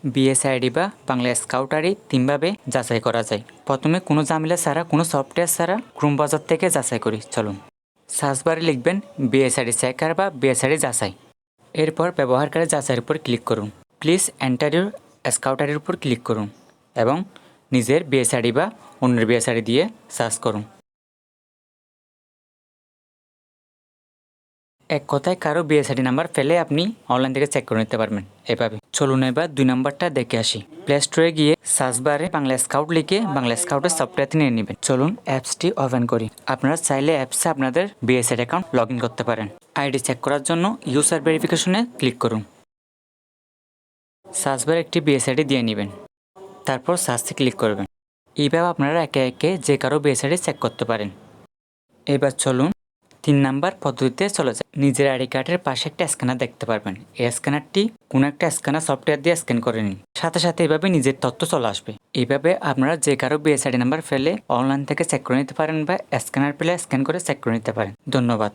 বিএসআইডি বা Bangla scout ID তিনভাবে যাচাই করা যায়। প্রথমে কোনো ঝামেলা ছাড়া, কোনো সফটওয়্যার ছাড়া ক্রোম ব্রাউজার থেকে যাচাই করি। চলুন, সার্চ বারে লিখবেন বিএসআইডি চেকার বা বিএসআইডি যাচাই। এরপর ব্যবহারকারী যাচাইয়ের উপর ক্লিক করুন। প্লিজ এন্টার ইউর স্কাউট আইডির উপর ক্লিক করুন এবং নিজের বিএসআইডি বা অন্যের বিএসআইডি দিয়ে সার্চ করুন। এক কথায় কারো বিএসআইডি নাম্বার ফেলে আপনি অনলাইন থেকে চেক করে নিতে পারবেন এভাবে। চলুন এবার 2 নম্বরটা দেখে আসি। প্লে স্টোরে গিয়ে সার্চ বারে বাংলা স্কাউট লিখে বাংলা স্কাউটের সফটওয়্যারটি নিয়ে নেবেন। চলুন অ্যাপসটি ওপেন করি। আপনারা চাইলে অ্যাপসে আপনাদের বিএসআইডি অ্যাকাউন্ট লগ ইন করতে পারেন। আইডি চেক করার জন্য ইউজার ভেরিফিকেশনে ক্লিক করুন। সার্চ বারে একটি বিএসআইডি দিয়ে নেবেন, তারপর সার্চে ক্লিক করবেন। এইভাবে আপনারা একে একে যে কারো বিএসআইডি চেক করতে পারেন। এবার চলুন 3 নাম্বার পদ্ধতিতে চলে যায়। নিজের আইডি কার্ডের পাশে একটা স্ক্যানার দেখতে পারবেন। এই স্ক্যানারটি কোনো একটা স্ক্যানার সফটওয়্যার দিয়ে স্ক্যান করে নিন। সাথে সাথে এভাবে নিজের তথ্য চলে আসবে। এইভাবে আপনারা যে কারো বিএসআইডি নাম্বার ফেলে অনলাইন থেকে চেক করে নিতে পারেন বা স্ক্যানার পেলে স্ক্যান করে চেক করে নিতে পারেন। ধন্যবাদ।